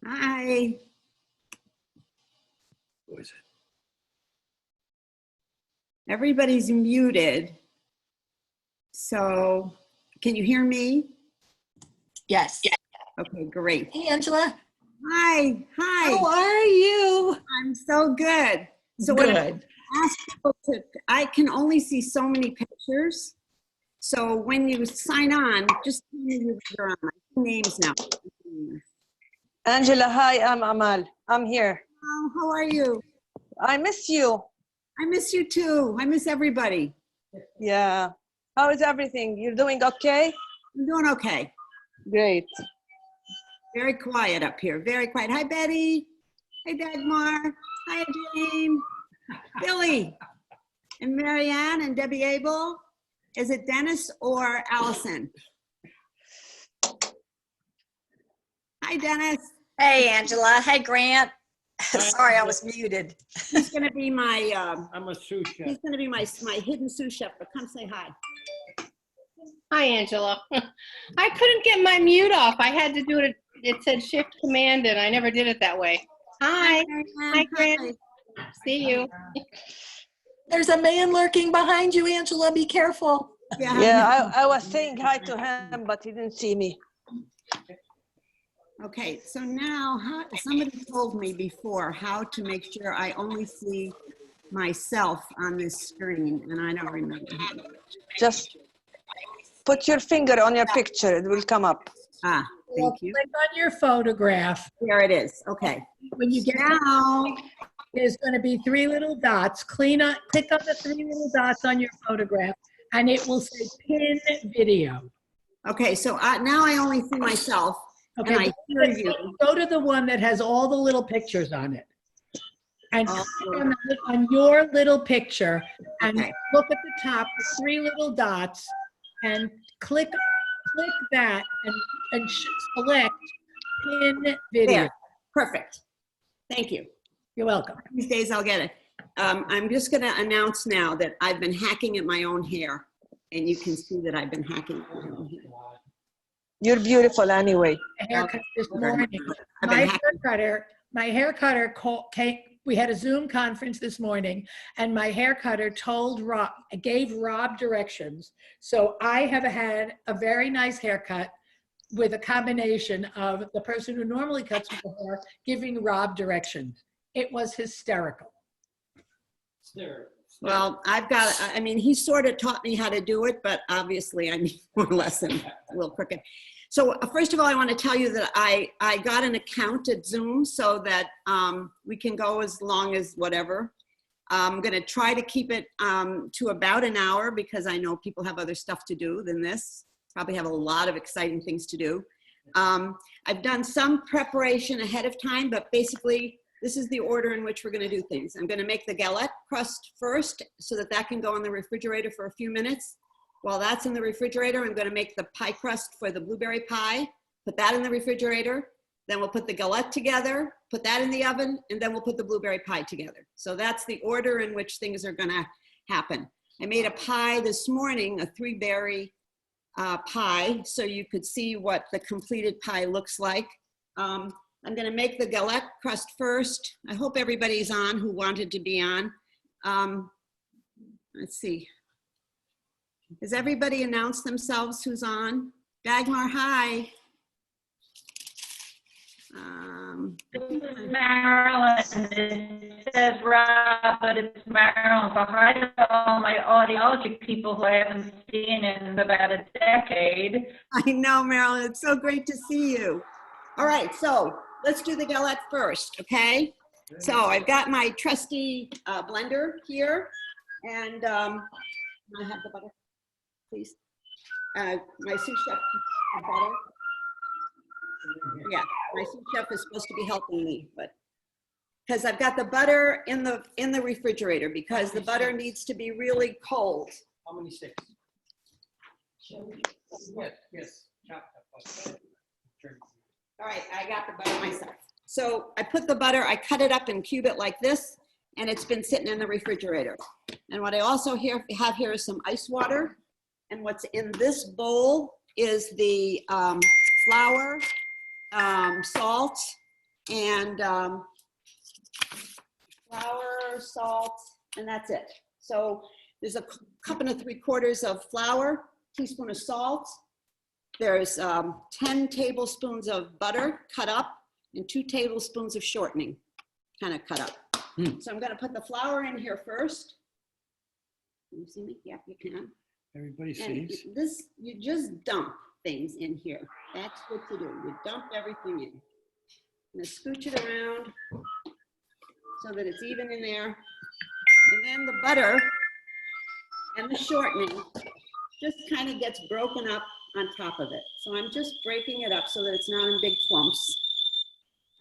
Hi. Who is it? Everybody's muted. So can you hear me? Yes. Okay, great. Hey, Angela. Hi. How are you? I'm so good. So Good. when I ask people I can only see so many pictures. So when you sign on, just tell me you're on. My names now. Angela, hi, I'm Amal. I'm here. Oh, how are you? I miss you. I miss you too. I miss everybody. Yeah. How is everything? You're doing okay? I'm doing okay. Great. Very quiet up here. Very quiet. Hi, Betty. Hi, Dagmar. Hi, Jane. Billy. And Marianne and Debbie Abel. Is it Dennis or Allison? Hi, Dennis. Hey, Angela. Hey, Grant. Sorry, I was muted. He's going to be my I'm a sous chef. he's going to be my hidden sous chef. But come say hi. Hi, Angela. I couldn't get my mute off. I had to do it. It said Shift Command, and I never did it that way. Hi. Hi, Grant. See you. There's a man lurking behind you, Angela. Be careful. Yeah, I was saying hi to him, but he didn't see me. Okay, so now somebody told me before how to make sure I only see myself on this screen, and I don't remember. Just put your finger on your picture. It will come up. Ah, thank you. Click on your photograph. There it is. Okay. When you get Now, there's going to be three little dots. Click on the three little dots on your photograph, and it will say pin video. okay, so now I only see myself, Okay, and I hear you. go to the one that has all the little pictures on it. And Oh. click on your little picture, and Okay. look at the top, the three little dots, and click that, and select pin video. There. Perfect. Thank you. You're welcome. These days I'll get it. I'm just going to announce now that I've been hacking at my own hair, and you can see that I've been hacking at my own hair. You're beautiful anyway. A haircut this morning. I've been My hair cutter we had a Zoom conference this morning, and my hair cutter gave Rob directions. So I have had a very nice haircut with a combination of the person who normally cuts my hair giving Rob directions. It was hysterical. Well, I mean, he sort of taught me how to do it, but obviously I need more lessons, a little crooked. So first of all, I want to tell you that I got an account at Zoom so that we can go as long as whatever. I'm going to try to keep it to about an hour because I know people have other stuff to do than this. Probably have a lot of exciting things to do. I've done some preparation ahead of time, but basically this is the order in which we're going to do things. I'm going to make the galette crust first so that can go in the refrigerator for a few minutes. While that's in the refrigerator, I'm going to make the pie crust for the blueberry pie, put that in the refrigerator. Then we'll put the galette together, put that in the oven, and then we'll put the blueberry pie together. So that's the order in which things are going to happen. I made a pie this morning, a 3-berry pie, so you could see what the completed pie looks like. I'm going to make the galette crust first. I hope everybody's on who wanted to be on. Let's see. Has everybody announced themselves who's on? Dagmar, hi. This is Marilyn. It says Rob, but it's Marilyn. So hi to all my audiology people who I haven't seen in about a decade. I know, Marilyn. It's so great to see you. All right, so let's do the galette first, okay? So I've got my trusty blender here, and I have the butter, please. My sous chef butter. Yeah, my sous chef is supposed to be helping me, but because I've got the butter in the refrigerator because the butter needs to be really cold. How many sticks? Yes. All right, I got the butter myself. So I put the butter, I cut it up and cube it like this, and it's been sitting in the refrigerator. And what I also have here is some ice water. And what's in this bowl is the flour, salt, and flour, salt, and that's it. So there's a cup and 3/4 of flour, teaspoon of salt. There's 10 tablespoons of butter cut up and 2 tablespoons of shortening, kind of cut up. So I'm gonna put the flour in here first. Can you see me? Yep, you can. Everybody And sees. this, you just dump things in here. That's what you do. You dump everything in. I'm gonna scooch it around so that it's even in there. And then the butter and the shortening just kind of gets broken up on top of it. So I'm just breaking it up so that it's not in big clumps.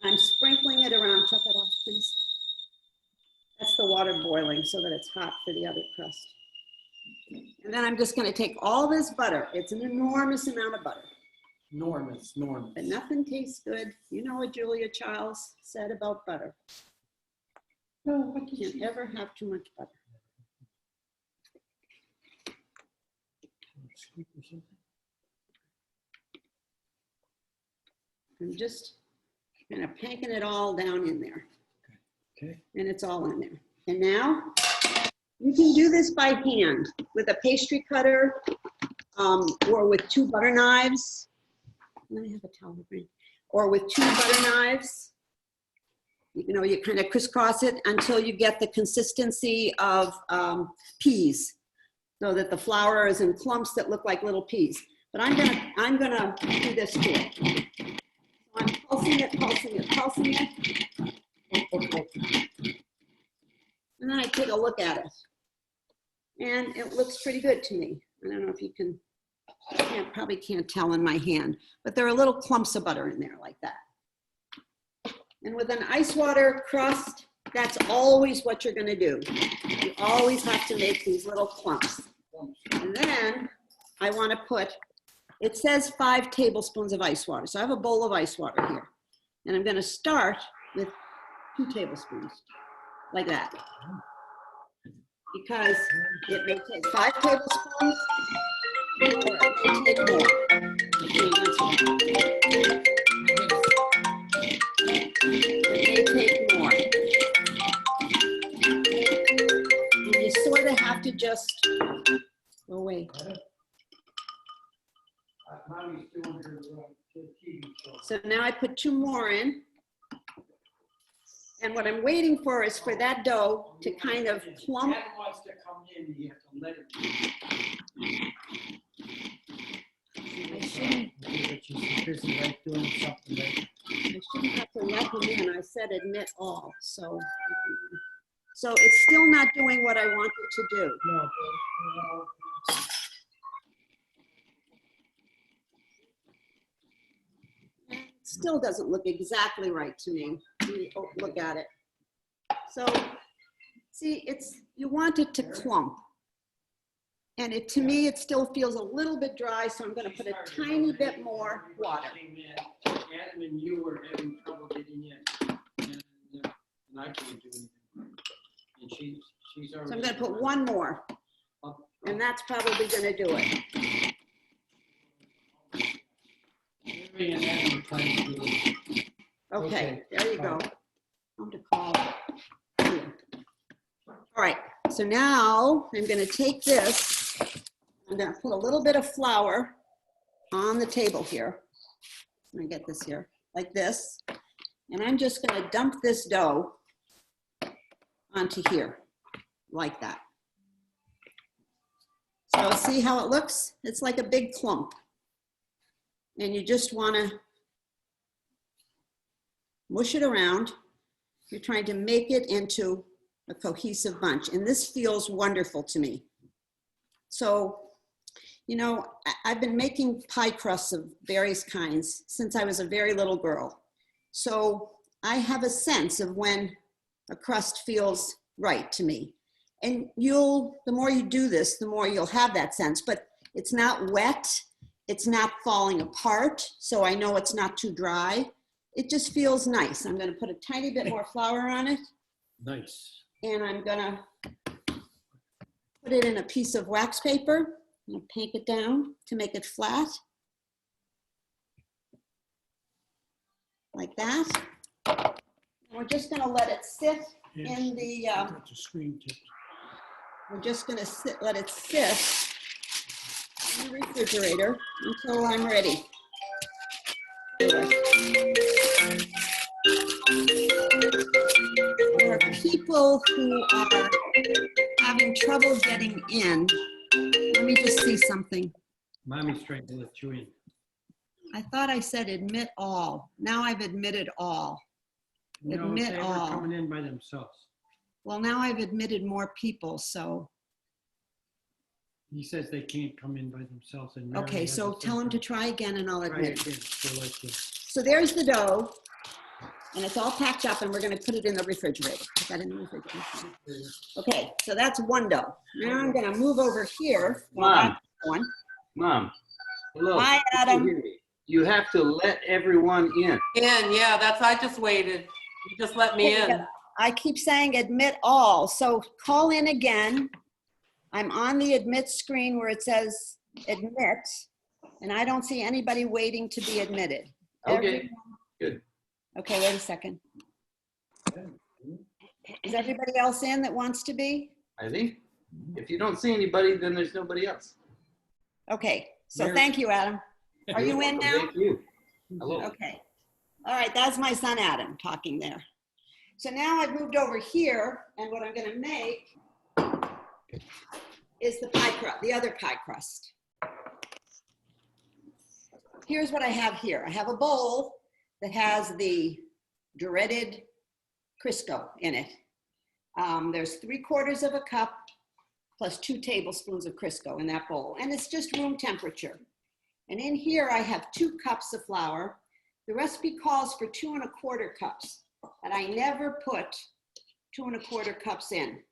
I'm sprinkling it around. Chuck it off, please. That's the water boiling so that it's hot for the other crust. And then I'm just going to take all this butter. It's an enormous amount of butter, Enormous, enormous. but nothing tastes good. You know what Julia Childs said about butter. No, what did You you can't ever have too much butter. sleep or something? I'm just kind of panking it all down in there. Okay. And it's all in there. And now you can do this by hand with a pastry cutter or with 2 butter knives. Let me have a towel, Brent. Or with 2 butter knives. You know, you kind of crisscross it until you get the consistency of peas, so that the flour is in clumps that look like little peas. But I'm gonna do this to it. So I'm pulsing it, pulsing it, pulsing it. And then I take a look at it. And it looks pretty good to me. I don't know if you can, probably can't tell in my hand, but there are little clumps of butter in there like that. And with an ice water crust, that's always what you're gonna do. You always have to make these little clumps. And then I wanna put, it says 5 tablespoons of ice water. So I have a bowl of ice water here. And I'm gonna start with 2 tablespoons, like that. Because it may take 5 tablespoons, or it may take more. It may take more. And you sort of have to just go away. Mommy's doing her TV show. So now I put 2 more in. And what I'm waiting for is for that dough to kind of plump. Dad wants to come in, you have to let him. I shouldn't, But she's busy, right, doing something, right? I shouldn't have to let them in. I said admit all. So it's still not doing what I want it to do. No, It still doesn't look exactly right to me. Oh, look at it. So, see, you want it to clump. And to me, it still feels a little bit dry, so I'm gonna put a tiny bit more water. Adam and you were having trouble getting in, and I can't do anything. And she's already. So I'm gonna put 1 more, and that's probably gonna do it. Mary and Adam were trying to do it. Okay, Okay. there you go. I'm to call. Here. All right, so now I'm gonna take this, I'm gonna put a little bit of flour on the table here. Let me get this here, like this. And I'm just gonna dump this dough onto here, like that. So see how it looks? It's like a big clump. And you just wanna mush it around. You're trying to make it into a cohesive bunch. And this feels wonderful to me. So, you know, I've been making pie crusts of various kinds since I was a very little girl. So I have a sense of when a crust feels right to me. And the more you do this, the more you'll have that sense, but it's not wet. It's not falling apart. So I know it's not too dry. It just feels nice. I'm gonna put a tiny bit more flour on it. Nice. And I'm gonna put it in a piece of wax paper and pank it down to make it flat. Like that. We're just gonna let it sit in the, That's a screen tip. we're just gonna let it sit in the refrigerator until I'm ready. For people who are having trouble getting in, let me just see something. Mommy's trying to let you in. I thought I said admit all. Now I've admitted all. No, Admit they were all. coming in by themselves. Well, now I've admitted more people, so. He says they can't come in by themselves. And Mary Okay, has so the tell same him to thing. try again and I'll Try admit. again. So like this. So there's the dough, and it's all packed up, and we're gonna put it in the refrigerator. Put that in the refrigerator. Okay, so that's one dough. Now I'm gonna move over here. Well, Mom. that's one. Mom, hello. Hi, Can Adam. you hear me? You have to let everyone in. Yeah, I just waited. You just let me in. I keep saying admit all, so call in again. I'm on the admit screen where it says admit, and I don't see anybody waiting to be admitted. Okay, good. Okay, wait a second. Is everybody else in that wants to be? I think if you don't see anybody, then there's nobody else. Okay, so Mary- thank you, Adam. Are you in now? Thank you. Hello. Okay. All right, that's my son Adam talking there. So now I've moved over here, and what I'm gonna make is the pie crust, the other pie crust. Here's what I have here. I have a bowl that has the dreaded Crisco in it. There's 3/4 of a cup plus 2 tablespoons of Crisco in that bowl, and it's just room temperature. And in here I have 2 cups of flour. The recipe calls for 2 1/4 cups, but I never put 2 1/4 cups in.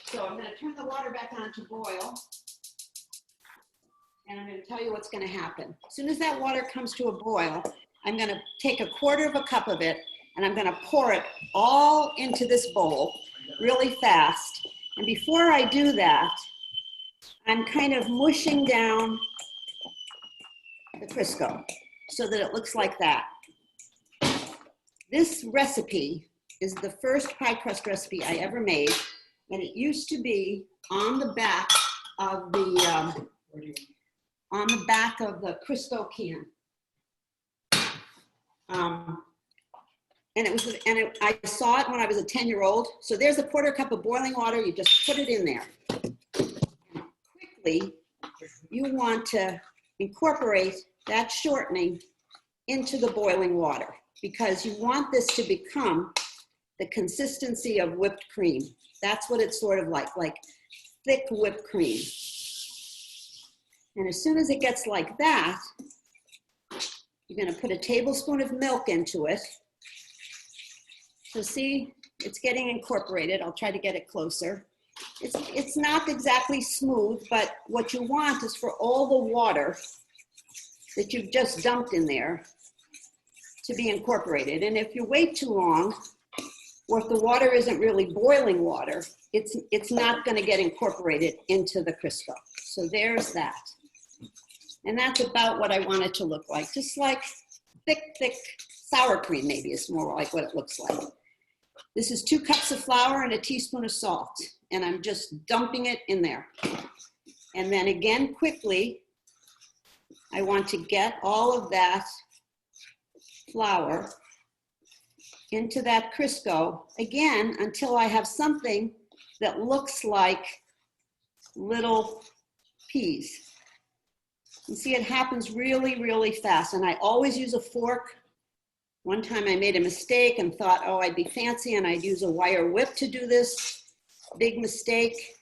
So I'm gonna turn the water back on to boil. And I'm gonna tell you what's gonna happen. As soon as that water comes to a boil, I'm gonna take 1/4 cup of it and I'm gonna pour it all into this bowl really fast. And before I do that, I'm kind of mushing down the Crisco so that it looks like that. This recipe is the first pie crust recipe I ever made, and it used to be on the back of the Crisco can. I saw it when I was a 10-year-old. So there's 1/4 cup of boiling water. You just put it in there. Quickly, you want to incorporate that shortening into the boiling water because you want this to become the consistency of whipped cream. That's what it's sort of like thick whipped cream. And as soon as it gets like that, you're gonna put a tablespoon of milk into it. So see, it's getting incorporated. I'll try to get it closer. It's not exactly smooth, but what you want is for all the water that you've just dumped in there to be incorporated. And if you wait too long, or if the water isn't really boiling water, it's not gonna get incorporated into the Crisco. So there's that. And that's about what I want it to look like. Just like thick sour cream maybe is more like what it looks like. This is 2 cups of flour and a teaspoon of salt. And I'm just dumping it in there. And then again, quickly, I want to get all of that flour into that Crisco, again, until I have something that looks like little peas. You see, it happens really, really fast. And I always use a fork. One time I made a mistake and thought, oh, I'd be fancy and I'd use a wire whip to do this. Big mistake,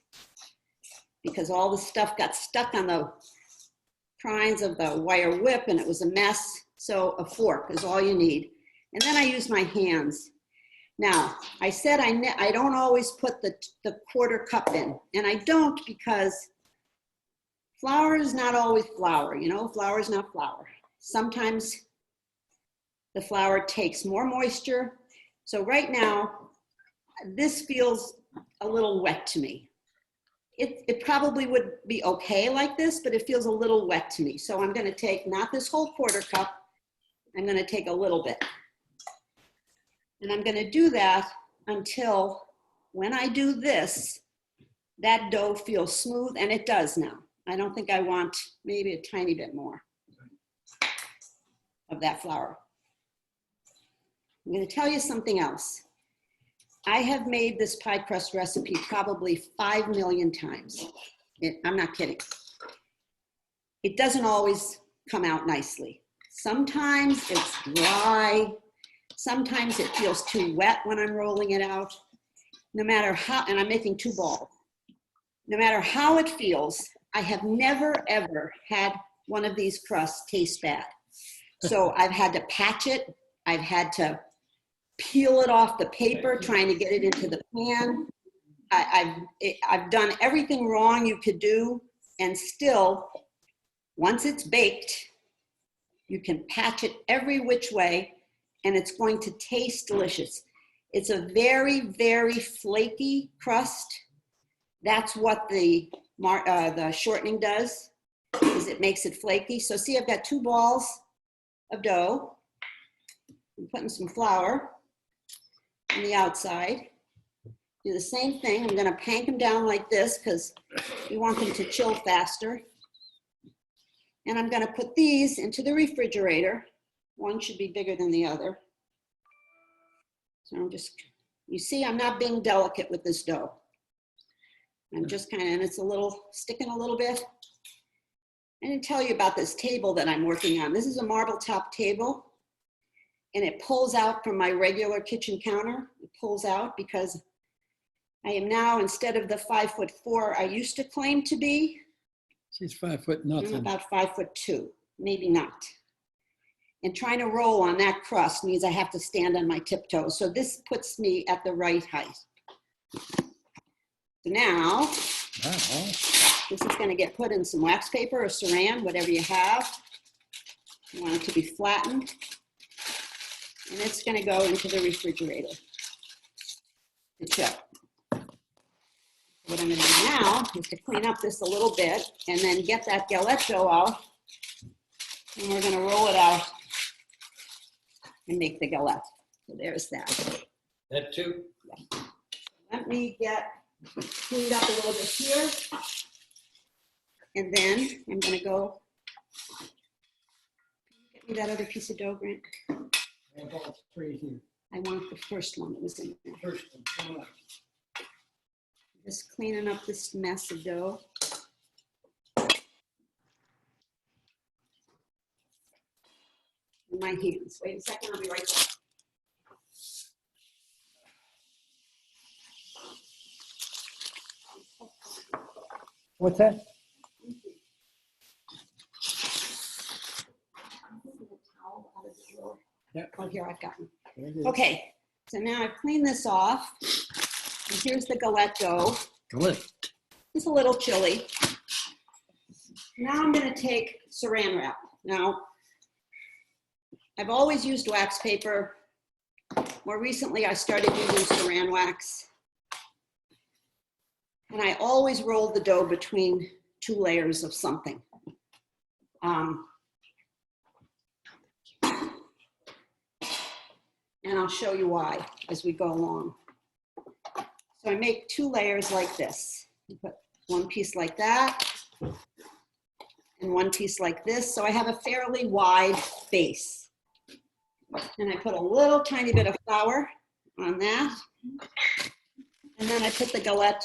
because all the stuff got stuck on the tines of the wire whip and it was a mess. So a fork is all you need. And then I use my hands. Now, I said I don't always put the 1/4 cup in, and I don't because flour is not always flour, you know, flour is not flour. Sometimes the flour takes more moisture. So right now, this feels a little wet to me. It probably would be okay like this, but it feels a little wet to me. So I'm gonna take, not this whole 1/4 cup, I'm gonna take a little bit. And I'm gonna do that until when I do this, that dough feels smooth, and it does now. I don't think I want maybe a tiny bit more of that flour. I'm gonna tell you something else. I have made this pie crust recipe probably 5 million times. I'm not kidding. It doesn't always come out nicely. Sometimes it's dry. Sometimes it feels too wet when I'm rolling it out. No matter how, and I'm making 2 balls. No matter how it feels, I have never, ever had one of these crusts taste bad. So I've had to patch it. I've had to peel it off the paper, trying to get it into the pan. I've done everything wrong you could do, and still, once it's baked, you can patch it every which way, and it's going to taste delicious. It's a very, very flaky crust. That's what the shortening does, is it makes it flaky. So see, I've got 2 balls of dough. I'm putting some flour on the outside. Do the same thing. I'm gonna pank them down like this because we want them to chill faster. And I'm gonna put these into the refrigerator. One should be bigger than the other. So I'm just, you see, I'm not being delicate with this dough. I'm just kind of, and it's a little, sticking a little bit. I didn't tell you about this table that I'm working on. This is a marble top table, and it pulls out from my regular kitchen counter. It pulls out because I am now, instead of the 5'4" I used to claim to be, She's 5 foot I'm nothing. about 5'2", maybe not. And trying to roll on that crust means I have to stand on my tiptoes. So this puts me at the right height. So now, this is going to get put in some wax paper or saran, whatever you have. You want it to be flattened. And it's going to go into the refrigerator to chill. What I'm going to do now is to clean up this a little bit and then get that galette dough out. And we're going to roll it out and make the galette. So there's that. That too? Let me get cleaned up a little bit here. And then I'm going to go, get me that other piece of dough, Grant. I want the first one that was in there. First one. Just cleaning up this mess of dough. In my hands. Wait a second, I'll be right back. What's that? Yeah. Oh, here, I've got one. Okay, so now I've cleaned this off. And here's the galette dough. Galette. It's a little chilly. Now I'm going to take saran wrap. Now, I've always used wax paper. More recently, I started using saran wax. And I always roll the dough between 2 layers of something. And I'll show you why as we go along. So I make 2 layers like this. You put 1 piece like that and 1 piece like this. So I have a fairly wide base. And I put a little tiny bit of flour on that. And then I put the galette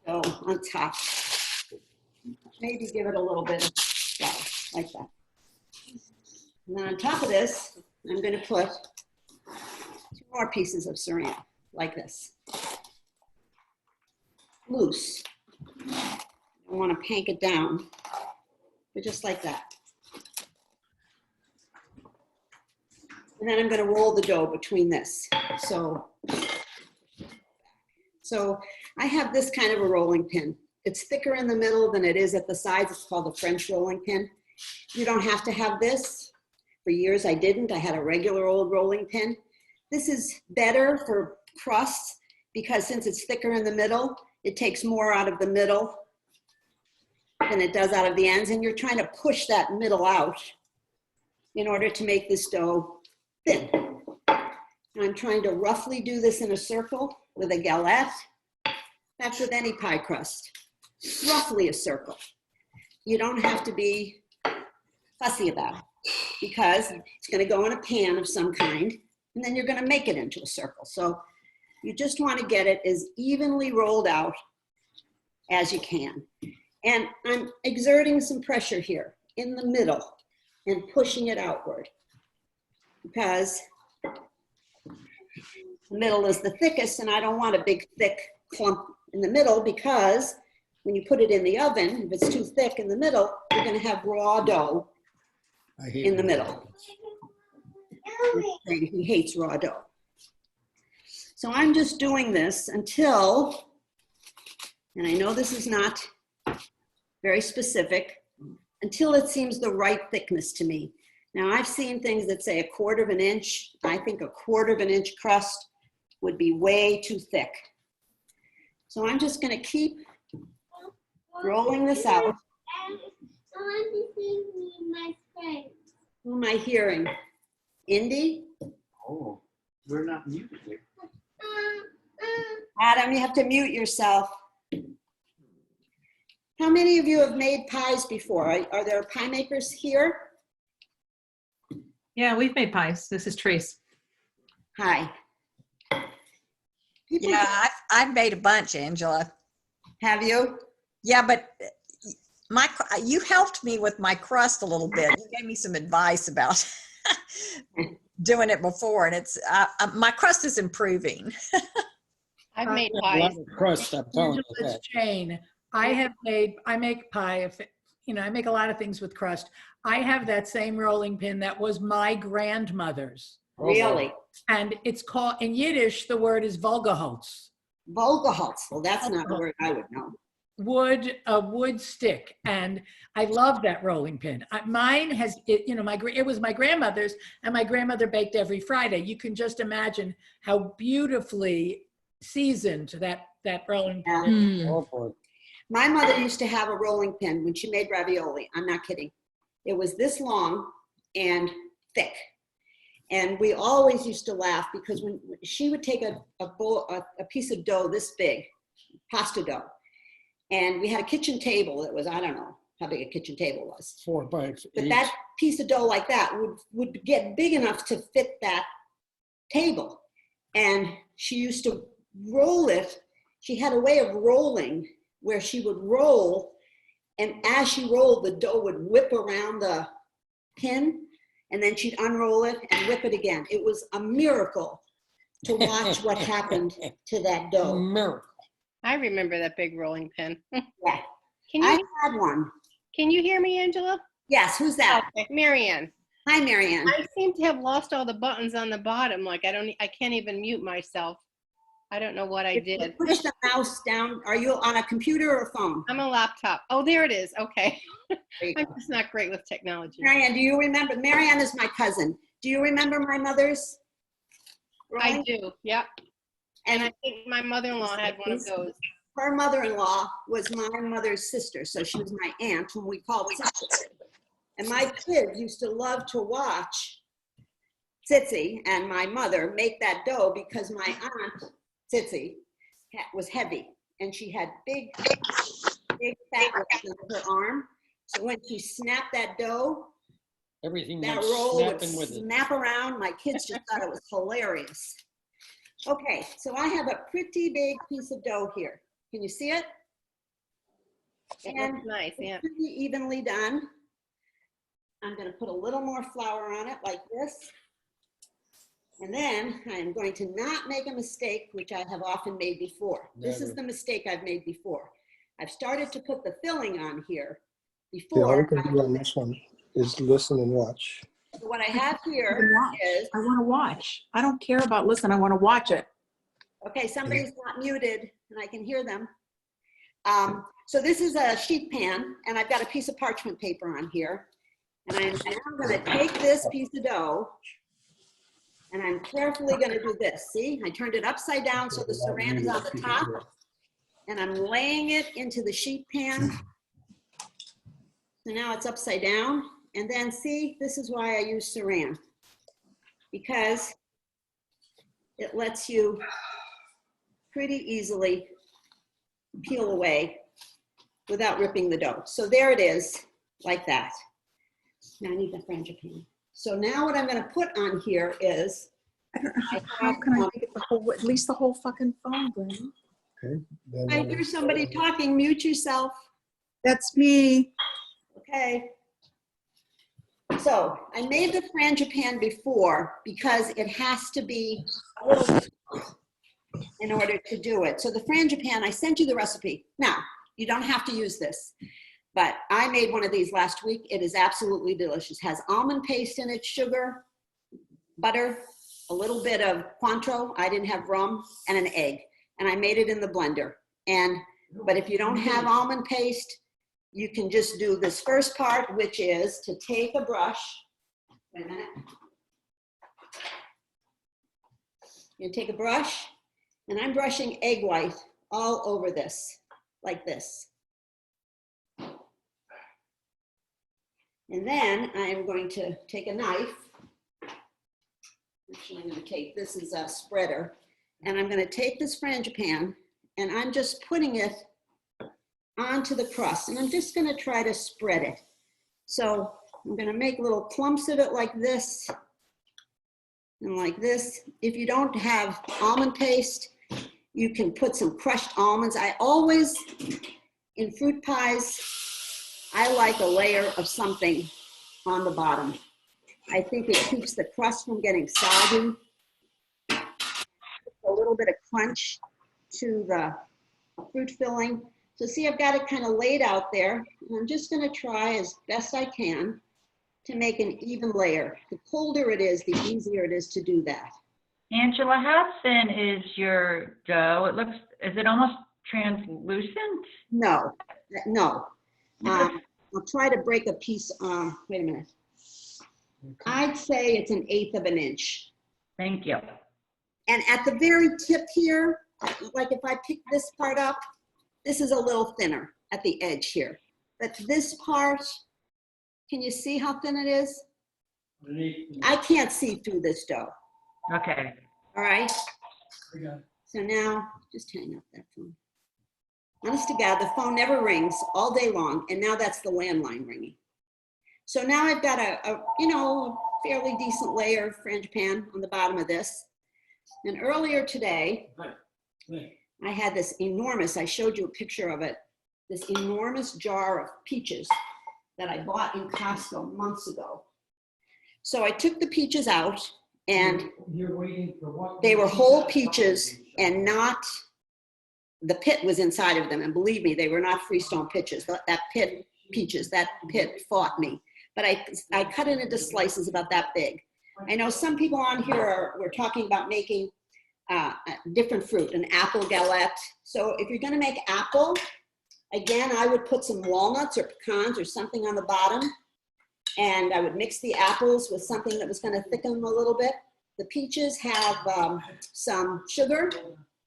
dough on top. Maybe give it a little bit of flour, like that. And then on top of this, I'm going to put 2 more pieces of saran, like this. Loose. I want to pank it down, but just like that. And then I'm going to roll the dough between this. So I have this kind of a rolling pin. It's thicker in the middle than it is at the sides. It's called the French rolling pin. You don't have to have this. For years I didn't. I had a regular old rolling pin. This is better for crusts because since it's thicker in the middle, it takes more out of the middle than it does out of the ends. And you're trying to push that middle out in order to make this dough thin. And I'm trying to roughly do this in a circle with a galette. That's with any pie crust. Roughly a circle. You don't have to be fussy about it because it's going to go in a pan of some kind, and then you're going to make it into a circle. So you just want to get it as evenly rolled out as you can. And I'm exerting some pressure here in the middle and pushing it outward because the middle is the thickest, and I don't want a big thick clump in the middle because when you put it in the oven, if it's too thick in the middle, you're going to have raw dough in the middle. He hates raw dough. So I'm just doing this until, and I know this is not very specific, until it seems the right thickness to me. Now I've seen things that say 1/4 of an inch. I think 1/4 of an inch crust would be way too thick. So I'm just going to keep rolling this out. Who am I hearing? Indy? Oh, we're not muted here. Adam, you have to mute yourself. How many of you have made pies before? Are there pie makers here? Yeah, we've made pies. This is Trace. Hi. People Yeah, I've made a bunch, Angela. have you? Yeah, but you helped me with my crust a little bit. You gave me some advice about doing it before, and it's my crust is improving. I've made A pies. lot of crust, I'm telling you Angela's that. Jane, I make pie, I make a lot of things with crust. I have that same rolling pin that was my grandmother's. Really? And it's called, in Yiddish, the word is Volgeholz. Volgeholz. Well, that's not the word I would know. A wood stick. And I love that rolling pin. Mine has, it was my grandmother's, and my grandmother baked every Friday. You can just imagine how beautifully seasoned that rolling pin is. Oh, boy. My mother used to have a rolling pin when she made ravioli. I'm not kidding. It was this long and thick. And we always used to laugh because when she would take a piece of dough this big, pasta dough, and we had a kitchen table that was, I don't know how big a kitchen table was. 4 bites But each. that piece of dough like that would get big enough to fit that table. And she used to roll it. She had a way of rolling where she would roll, and as she rolled, the dough would whip around the pin, and then she'd unroll it and whip it again. It was a miracle to watch what happened to that dough. Miracle. I remember that big rolling pin. Yeah, Can I you had one. can you hear me, Angela? Yes, who's that? Okay, Marianne. Hi, Marianne. I seem to have lost all the buttons on the bottom. Like I can't even mute myself. I don't know what I If you did. push the mouse down. Are you on a computer or a phone? I'm a laptop. Oh, there it is. Okay. There you I'm go. just not great with technology. Marianne, do you remember? Marianne is my cousin. Do you remember my mother's? I rolling? do. Yep. And I think my mother-in-law had one of those. Her mother-in-law was my mother's sister, so she was my aunt, whom we called sister. And my kids used to love to watch Tsitsi and my mother make that dough because my aunt, Tsitsi, was heavy, and she had big fat rolls in her arm. So when she snapped that dough, Everything that was roll would snapping with it. snap around. My kids just thought it was hilarious. Okay, so I have a pretty big piece of dough here. Can you see it? It And looks nice. Yeah. it's pretty evenly done. I'm going to put a little more flour on it like this. And then I'm going to not make a mistake, which I have often made before. This is Never. the mistake I've made before. I've started to put the filling on here Yeah, all before. you can do on this one is listen and watch. So what I have here is, I want to watch. I don't care about listen. I want to watch it. okay, somebody's not muted and I can hear them. So this is a sheet pan and I've got a piece of parchment paper on here. And I'm now going to take this piece of dough and I'm carefully going to do this. See, I turned it upside down so the saran is on the top. And I'm laying it into the sheet pan. So now it's upside down. And then see, this is why I use saran. Because it lets you pretty easily peel away without ripping the dough. So there it is, like that. Now I need the frangipane. So now what I'm going to put on here is, How can I make it the whole, at least the whole fucking phone, Glenn? Okay. Then I hear somebody talking, mute yourself. That's me. Okay. So I made the frangipane before because it has to be a little in order to do it. So the frangipane, I sent you the recipe. Now, you don't have to use this, but I made one of these last week. It is absolutely delicious. Has almond paste in it, sugar, butter, a little bit of Cointreau. I didn't have rum, and an egg. And I made it in the blender. But if you don't have almond paste, you can just do this first part, which is to take a brush. Wait a minute. You take a brush, and I'm brushing egg white all over this, like this. And then I am going to take a knife. Actually, I'm going to take, this is a spreader, and I'm going to take this frangipane, and I'm just putting it onto the crust, and I'm just going to try to spread it. So I'm going to make little clumps of it like this and like this. If you don't have almond paste, you can put some crushed almonds. I always, in fruit pies, I like a layer of something on the bottom. I think it keeps the crust from getting soggy. A little bit of crunch to the fruit filling. So see, I've got it kind of laid out there. And I'm just going to try as best I can to make an even layer. The colder it is, the easier it is to do that. Angela, how thin is your dough? It looks, is it almost translucent? No, no. I'll try to break a piece. Wait a minute. I'd say it's 1/8 of an inch. Thank you. And at the very tip here, like if I pick this part up, this is a little thinner at the edge here. But this part, can you see how thin it is? I can't see through this dough. Okay. All right. So now, just hang up that phone. Honest to God, the phone never rings all day long, and now that's the landline ringing. So now I've got a fairly decent layer of frangipane on the bottom of this. And earlier today, I had this enormous, I showed you a picture of it, this enormous jar of peaches that I bought in Costco months ago. So I took the peaches out, and they were whole peaches and not, the pit was inside of them. And believe me, they were not Freestone peaches. That pit fought me. But I cut it into slices about that big. I know some people on here were talking about making different fruit, an apple galette. So if you're gonna make apple, again, I would put some walnuts or pecans or something on the bottom, and I would mix the apples with something that was gonna thicken them a little bit. The peaches have some sugar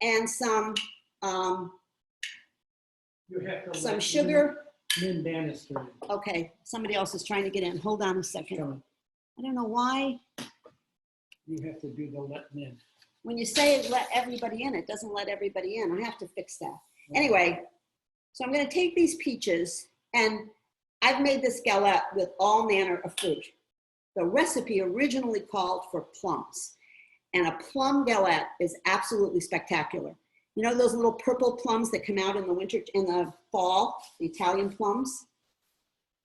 and some sugar. Lynn Bannister. Okay, somebody else is trying to get in. Hold on a second. I don't know why. You have to do the let in. When you say let everybody in, it doesn't let everybody in. I have to fix that. Anyway, so I'm going to take these peaches, and I've made this galette with all manner of fruit. The recipe originally called for plums, and a plum galette is absolutely spectacular. You know those little purple plums that come out in the winter, in the fall, the Italian plums?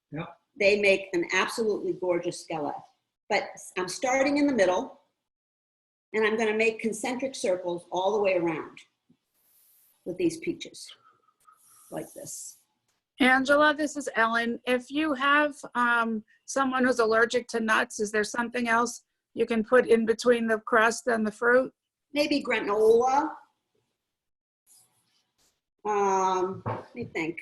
Yeah. They make an absolutely gorgeous galette. But I'm starting in the middle, and I'm gonna make concentric circles all the way around with these peaches, like this. Angela, this is Ellen. If you have someone who's allergic to nuts, is there something else you can put in between the crust and the fruit? Maybe granola. Let me think.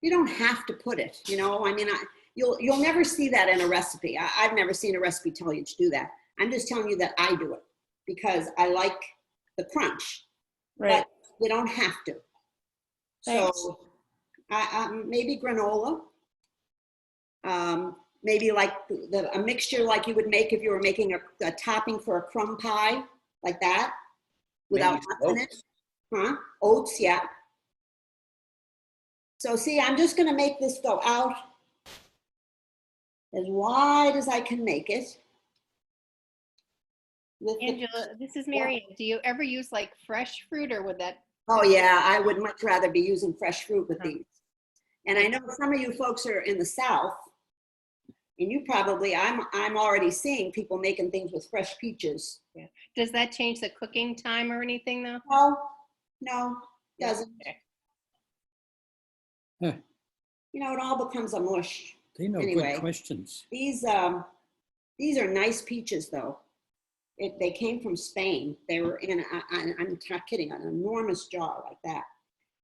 You don't have to put it, you know, I mean, you'll never see that in a recipe. I've never seen a recipe tell you to do that. I'm just telling you that I do it because I like the crunch, Right. but you don't have to. Thanks. So maybe granola, maybe like a mixture like you would make if you were making a topping for a crumb pie. like that, without Maybe nuts in it. Huh? Oats, yeah. So see, I'm just gonna make this go out as wide as I can make it. With the- Angela, this is Mary. Do you ever use like fresh fruit or would that? Oh yeah, I would much rather be using fresh fruit with these. And I know some of you folks are in the South, and you probably, I'm already seeing people making things with fresh peaches. Yeah. Does that change the cooking time or anything though? No, doesn't. Okay. Huh. You know, it all becomes a mush. They know Anyway. good questions. These are nice peaches though. They came from Spain. They were in, I'm not kidding, an enormous jar like that.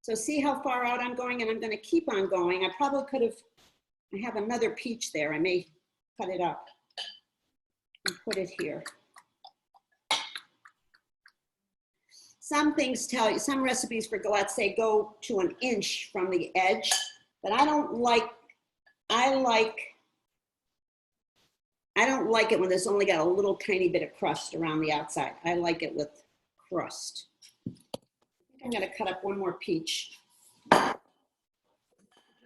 So see how far out I'm going, and I'm gonna keep on going. I probably could have, I have another peach there. I may cut it up and put it here. Some things tell you, some recipes for Gallette say go to 1 inch from the edge, but I don't like it when there's only got a little tiny bit of crust around the outside. I like it with crust. I think I'm gonna cut up one more peach. Look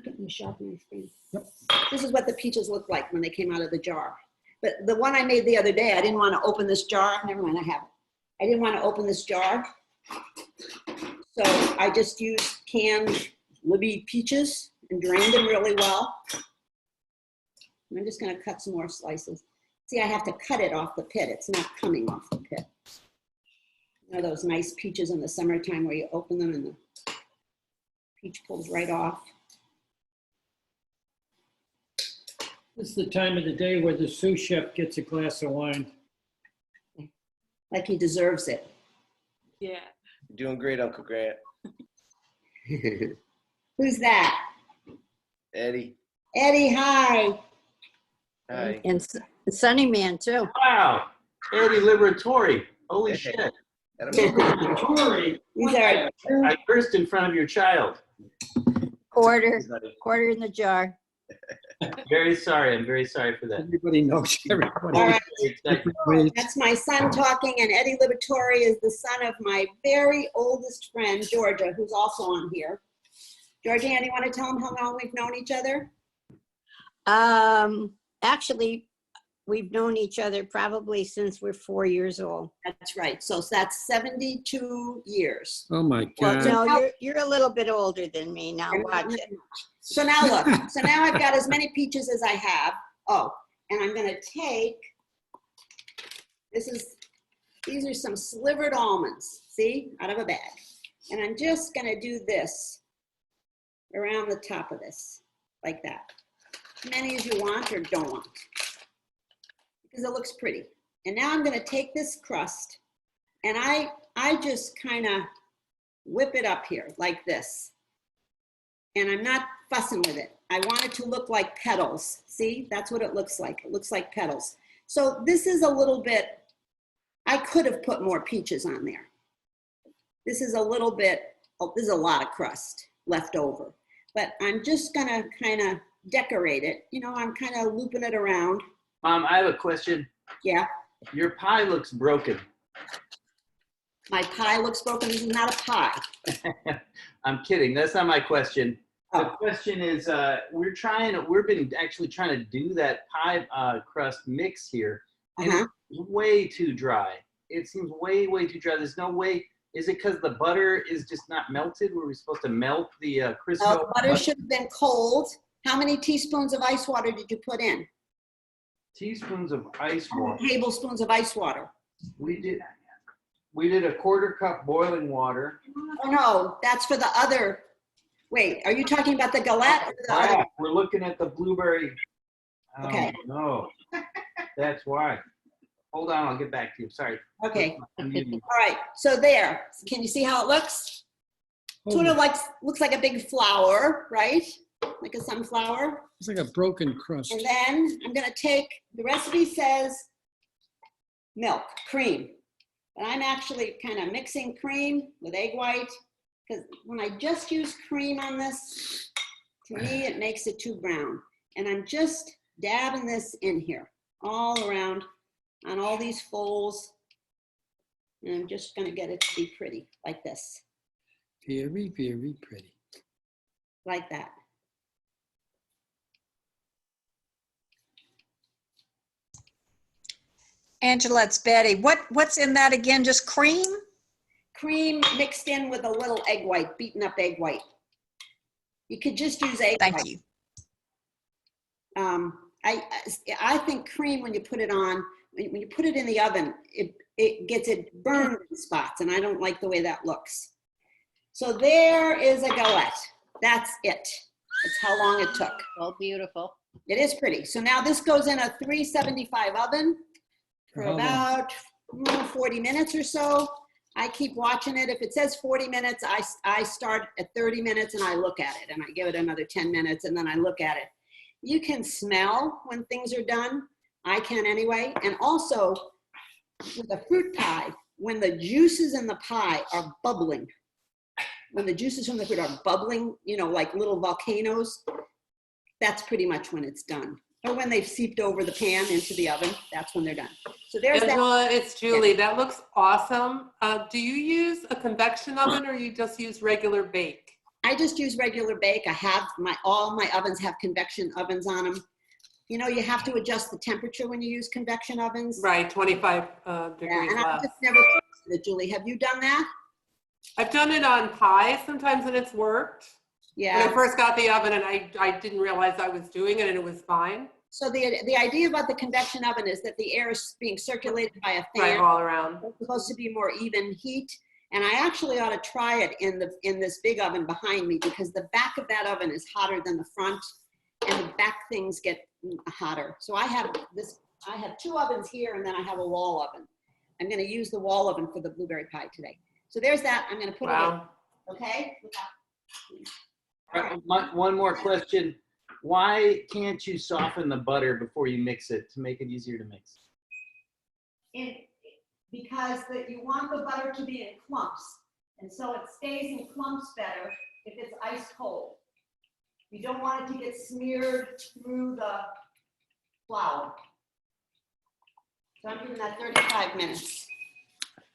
at me sharpening screen. Yep. This is what the peaches look like when they came out of the jar. But the one I made the other day, I didn't want to open this jar. Never mind, I have it. I didn't want to open this jar. So I just used canned Libby peaches and drained them really well. I'm just going to cut some more slices. See, I have to cut it off the pit. It's not coming off the pit. You know those nice peaches in the summertime where you open them and the peach pulls right off? This is the time of the day where the sous chef gets a glass of wine. Like he deserves it. Yeah. You're doing great, Uncle Grant. Who's that? Eddie. Eddie, hi. Hi. And Sunny Man too. Wow. Eddie Liberatori. Holy shit. Tori. These are, I cursed in front of your child. Quarter in the jar. Very sorry. I'm very sorry for that. Everybody knows everybody. all right. Different ways. That's my son talking, and Eddie Liberatori is the son of my very oldest friend, Georgia, who's also on here. Georgia, do you want to tell them how long we've known each other? Actually, we've known each other probably since we're 4 years old. That's right. So that's 72 years. Oh my Well, God. no, you're a little bit older than me. Now watch it. So now look. So now I've got as many peaches as I have. Oh, and I'm going to take, these are some slivered almonds, see, out of a bag. And I'm just going to do this around the top of this, like that. As many as you want or don't want, because it looks pretty. And now I'm going to take this crust, and I just kind of whip it up here like this. And I'm not fussing with it. I want it to look like petals. See, that's what it looks like. It looks like petals. So this is a little bit, I could have put more peaches on there. This is a little bit, oh, this is a lot of crust left over. But I'm just gonna kind of decorate it. You know, I'm kind of looping it around. Mom, I have a question. Yeah, Your pie looks broken. my pie looks broken. This is not a pie. I'm kidding. That's not my question. The Oh. question is, we've been actually trying to do that pie crust mix here, and Uh-huh. it's way too dry. It seems way, way too dry. There's no way. Is it because the butter is just not melted? Were we supposed to melt the Crisco? No, butter should have been cold. How many teaspoons of ice water did you put in? Teaspoons of ice water. Tablespoons of ice water. We did a 1/4 cup boiling water. Oh, no, that's for the other. Wait, are you talking about the Gallette or the other? Ah, we're looking at the blueberry. Oh, Okay. no, that's why. Hold on, I'll get back to you. Sorry. Okay. I'm muting. All right, so there. Can you see how it looks? Sort of like, looks like a big flower, right? Like a sunflower. It's like a broken crust. And then I'm gonna take, the recipe says milk, cream. But I'm actually kind of mixing cream with egg white, because when I just use cream on this, to me, it makes it too brown. And I'm just dabbing this in here, all around, on all these folds. And I'm just gonna get it to be pretty, like this, Very, very pretty. like that. Angela, it's Betty. What's in that again? Just cream? Cream mixed in with a little egg white, beaten up egg white. You could just use egg white. Thank you. I think cream, when you put it on, when you put it in the oven, it gets it burned in spots, and I don't like the way that looks. So there is a galette. That's it. That's how long it took. Oh, beautiful. It is pretty. So now this goes in a 375 oven for How long? about 40 minutes or so. I keep watching it. If it says 40 minutes, I start at 30 minutes and I look at it, and I give it another 10 minutes and then I look at it. You can smell when things are done. I can anyway. And also with a fruit pie, when the juices in the pie are bubbling, when the juices from the fruit are bubbling, you know, like little volcanoes, that's pretty much when it's done. Or when they've seeped over the pan into the oven, that's when they're done. So there's Angela, that. it's Julie. That looks awesome. Do you use a convection oven or you just use regular bake? I just use regular bake. I have all my ovens have convection ovens on them. You know, you have to adjust the temperature when you use convection ovens. Right, 25 Yeah, degrees and I've less. just never posted it, Julie. Have you done that? I've done it on pies sometimes and it's worked. When I Yeah. first got the oven and I didn't realize I was doing it and it was fine. So the idea about the convection oven is that the air is being circulated by a Right, fan. all around. It's supposed to be more even heat. And I actually ought to try it in this big oven behind me, because the back of that oven is hotter than the front, and the back things get hotter. So I have two ovens here, and then I have a wall oven. I'm going to use the wall oven for the blueberry pie today. So there's that. I'm going to put it in. Okay? One more question. Why can't you soften the butter before you mix it to make it easier to mix? Because you want the butter to be in clumps. And so it stays in clumps better if it's ice cold. You don't want it to get smeared through the flour. So I'm giving that 35 minutes.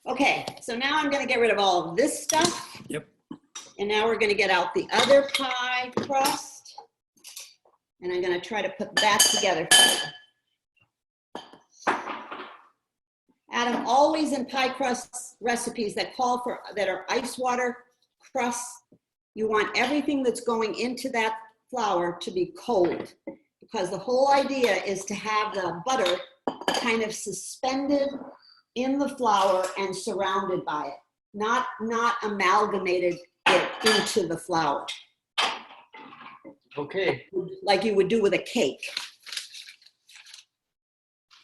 Okay, so now I'm gonna get rid of all of this stuff. Yep. And now we're gonna get out the other pie crust. And I'm gonna try to put that together for you. Adam, always in pie crust recipes that are ice water crusts, you want everything that's going into that flour to be cold, because the whole idea is to have the butter kind of suspended in the flour and surrounded by it, not amalgamated it into the flour. Okay. Like you would do with a cake.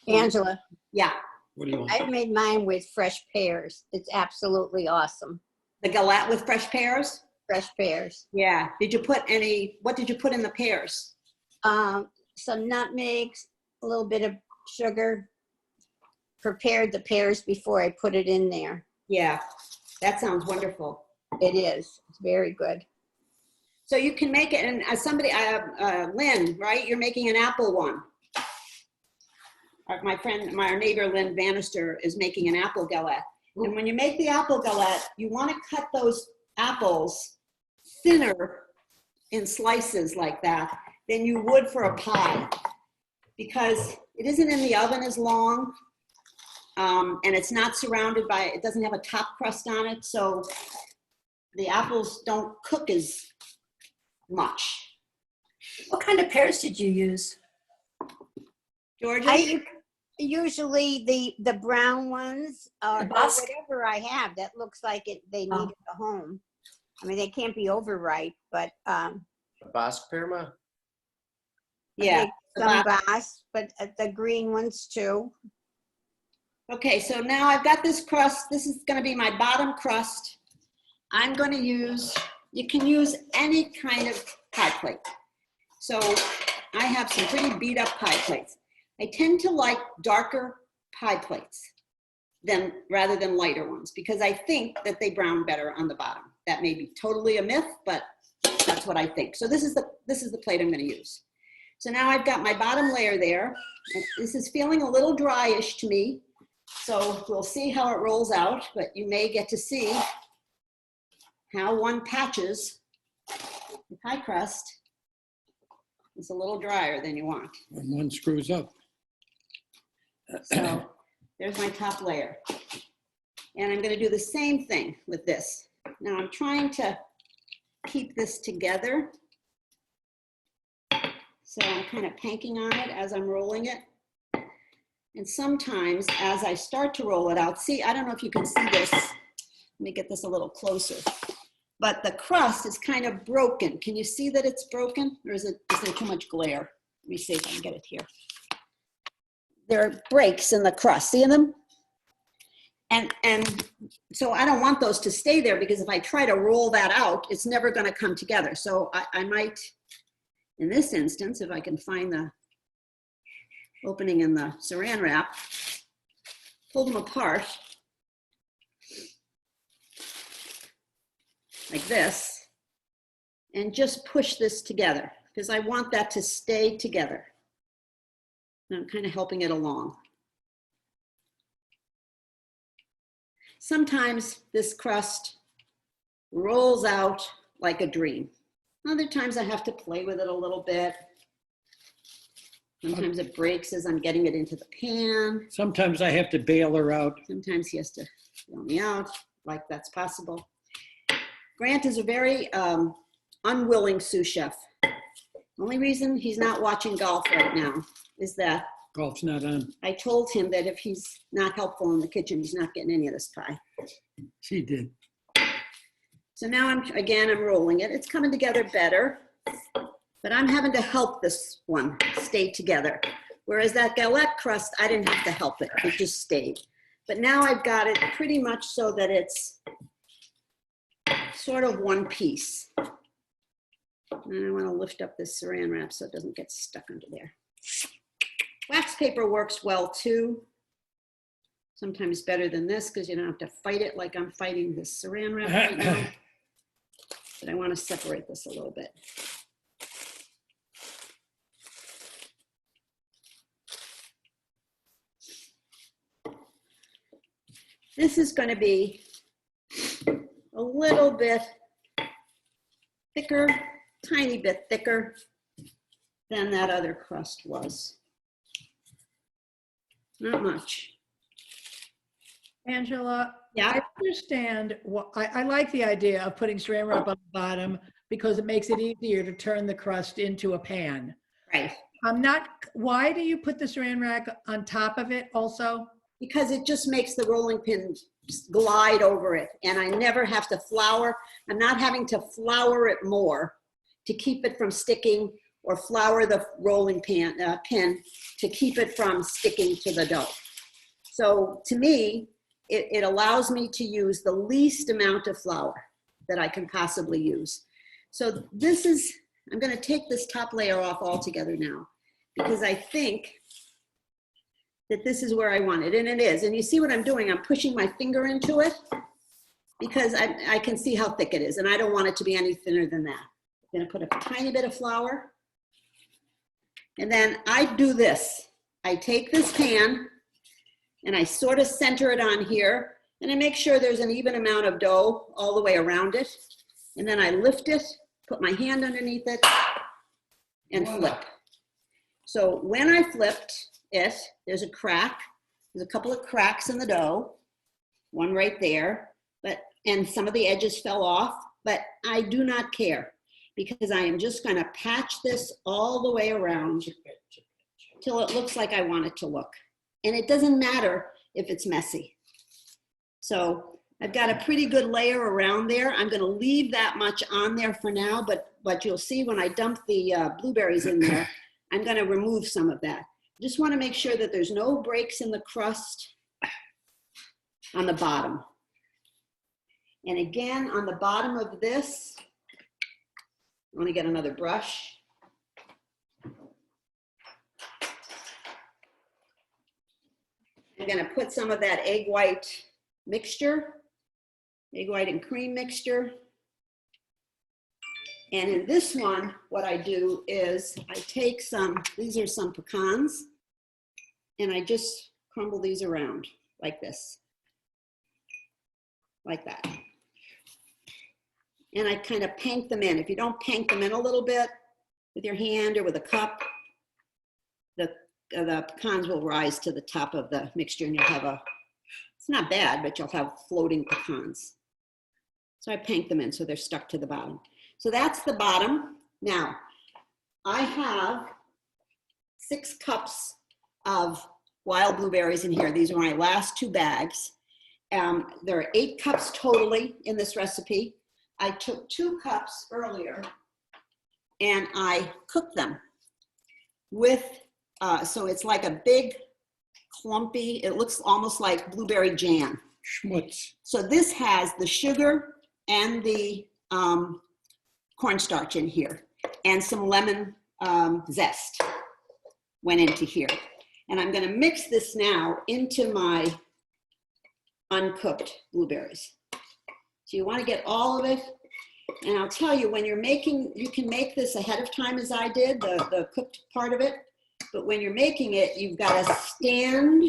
Angela, What do you want? I've made mine with fresh pears. It's absolutely awesome. The galette with fresh pears? Fresh pears. Yeah. What did you put in the pears? Some nutmegs, a little bit of sugar. Prepared the pears before I put it in there. Yeah, that sounds wonderful. It is. It's very good. So you can make it, and Lynn, right? You're making an apple one. My neighbor, Lynn Bannister, is making an apple galette. And when you make the apple galette, you want to cut those apples thinner in slices like that than you would for a pie, because it isn't in the oven as long, and it's not surrounded by, it doesn't have a top crust on it, so the apples don't cook as much. What kind of pears did you use? Georgia? Usually the brown ones, or Basque? whatever I have that looks like they need it at home. I mean, they can't be overripe, but Basque pear, Ma? Yeah. some Basque, but the green ones too. Okay, so now I've got this crust. This is going to be my bottom crust. I'm going to use, you can use any kind of pie plate. So I have some pretty beat up pie plates. I tend to like darker pie plates rather than lighter ones, because I think that they brown better on the bottom. That may be totally a myth, but that's what I think. So this is the plate I'm going to use. So now I've got my bottom layer there. This is feeling a little dryish to me. So we'll see how it rolls out, but you may get to see how one patches the pie crust. It's a little drier than you want. When one screws up. So there's my top layer. And I'm going to do the same thing with this. Now I'm trying to keep this together. So I'm kind of panking on it as I'm rolling it. And sometimes as I start to roll it out, see, I don't know if you can see this. Let me get this a little closer. But the crust is kind of broken. Can you see that it's broken? Or is there too much glare? Let me see if I can get it here. There are breaks in the crust. See them? And so I don't want those to stay there, because if I try to roll that out, it's never going to come together. So I might, in this instance, if I can find the opening in the saran wrap, pull them apart like this, and just push this together, because I want that to stay together. And I'm kind of helping it along. Sometimes this crust rolls out like a dream. Other times I have to play with it a little bit. Sometimes it breaks as I'm getting it into the pan. Sometimes I have to bail her out. Sometimes he has to bail me out, like that's possible. Grant is a very unwilling sous chef. Only reason he's not watching golf right now is that Golf's not on. I told him that if he's not helpful in the kitchen, he's not getting any of this pie. She did. So now I'm rolling it. It's coming together better, but I'm having to help this one stay together. Whereas that galette crust, I didn't have to help it. It just stayed. But now I've got it pretty much so that it's sort of one piece. And I want to lift up this saran wrap so it doesn't get stuck under there. Wax paper works well too. Sometimes better than this, because you don't have to fight it like I'm fighting this saran wrap right now. But I want to separate this a little bit. This is going to be a little bit thicker, tiny bit thicker than that other crust was. Not much. Angela, yeah, I understand what I like the idea of putting saran wrap on the bottom because it makes it easier to turn the crust into a pan. Right. Why do you put the saran wrap on top of it also? Because it just makes the rolling pin glide over it, and I never have to flour. I'm not having to flour it more to keep it from sticking, or flour the rolling pin to keep it from sticking to the dough. So to me, it allows me to use the least amount of flour that I can possibly use. So this is, I'm going to take this top layer off altogether now, because I think that this is where I want it, and it is. And you see what I'm doing? I'm pushing my finger into it because I can see how thick it is, and I don't want it to be any thinner than that. I'm going to put a tiny bit of flour. And then I do this. I take this pan and I sort of center it on here, and I make sure there's an even amount of dough all the way around it. And then I lift it, put my hand underneath it, and flip. So when I flipped it, there's a crack. There's a couple of cracks in the dough, one right there, and some of the edges fell off, but I do not care, because I am just going to patch this all the way around till it looks like I want it to look. And it doesn't matter if it's messy. So I've got a pretty good layer around there. I'm going to leave that much on there for now, but you'll see when I dump the blueberries in there, I'm going to remove some of that. Just want to make sure that there's no breaks in the crust on the bottom. And again, on the bottom of this, I want to get another brush. I'm going to put some of that egg white mixture, egg white and cream mixture. And in this one, what I do is I take some, these are some pecans, and I just crumble these around like this, like that. And I kind of pank them in. If you don't pank them in a little bit with your hand or with a cup, the pecans will rise to the top of the mixture and you'll have it's not bad, but you'll have floating pecans. So I pank them in so they're stuck to the bottom. So that's the bottom. Now, I have 6 cups of wild blueberries in here. These are my last 2 bags. There are 8 cups totally in this recipe. I took 2 cups earlier and I cooked them with, so it's like a big clumpy, it looks almost like blueberry jam. Schmutz. So this has the sugar and the cornstarch in here and some lemon zest went into here. And I'm going to mix this now into my uncooked blueberries. So you want to get all of it. And I'll tell you, when you're making, you can make this ahead of time as I did, the cooked part of it. But when you're making it, you've got to stand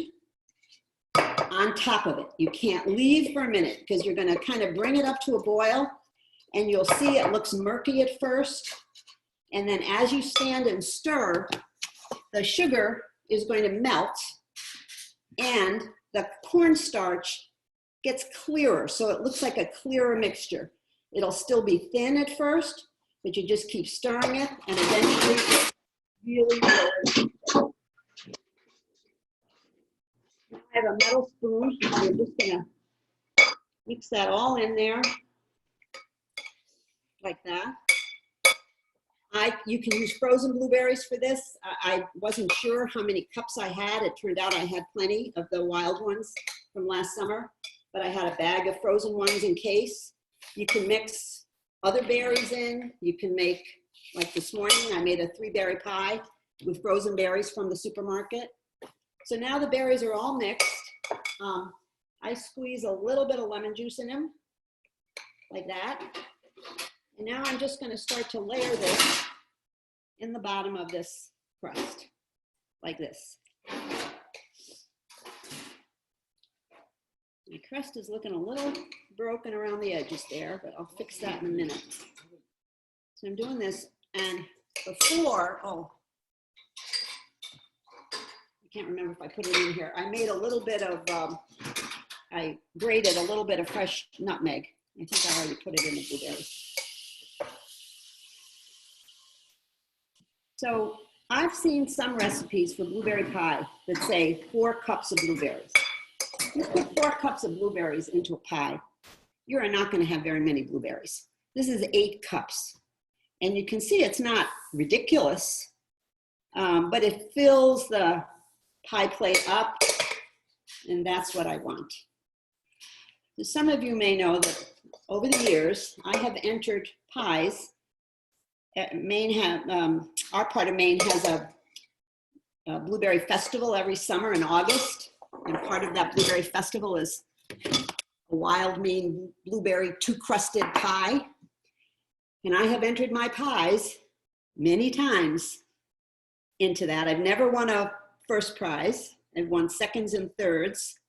on top of it. You can't leave for a minute because you're going to kind of bring it up to a boil and you'll see it looks murky at first. And then as you stand and stir, the sugar is going to melt and the cornstarch gets clearer. So it looks like a clearer mixture. It'll still be thin at first, but you just keep stirring it and eventually it's really, really. I have a metal spoon. I'm just gonna mix that all in there like that. You can use frozen blueberries for this. I wasn't sure how many cups I had. It turned out I had plenty of the wild ones from last summer, but I had a bag of frozen ones in case. You can mix other berries in. You can make, like this morning, I made a 3-berry pie with frozen berries from the supermarket. So now the berries are all mixed. I squeeze a little bit of lemon juice in them, like that. And now I'm just going to start to layer this in the bottom of this crust, like this. My crust is looking a little broken around the edges there, but I'll fix that in a minute. So I'm doing this, and before, I can't remember if I put it in here. I made a little bit of, I grated a little bit of fresh nutmeg. I think I already put it in the blueberries. So I've seen some recipes for blueberry pie that say 4 cups of blueberries. If you put 4 cups of blueberries into a pie, you're not going to have very many blueberries. This is 8 cups. And you can see it's not ridiculous, but it fills the pie plate up, and that's what I want. So some of you may know that over the years, I have entered pies. Our part of Maine has a blueberry festival every summer in August. And part of that blueberry festival is a wild Maine blueberry 2-crusted pie. And I have entered my pies many times into that. I've never won a first prize. I've won seconds and thirds.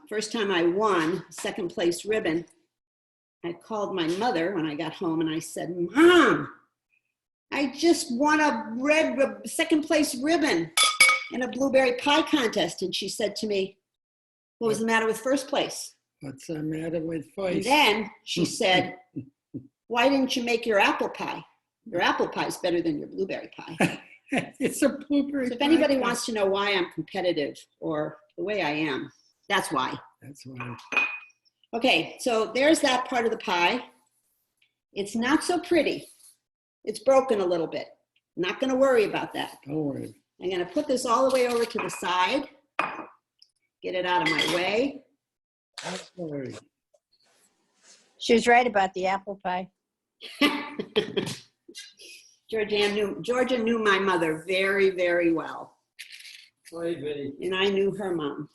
First time I won second place ribbon, I called my mother when I got home and I said, "Mom, I just won a second place ribbon in a blueberry pie contest." And she said to me, "What was the matter with first place?" What's the matter with And voice? then she said, "Why didn't you make your apple pie? Your apple pie is better than your blueberry pie." It's a blueberry So if pie. anybody wants to know why I'm competitive or the way I am, that's why. That's why. Okay, so there's that part of the pie. It's not so pretty. It's broken a little bit. Not going to worry about that. Don't worry. I'm going to put this all the way over to the side. Get it out of my way. Don't worry. She was right about the apple pie. Georgia knew my mother very, very well. And I knew her mom.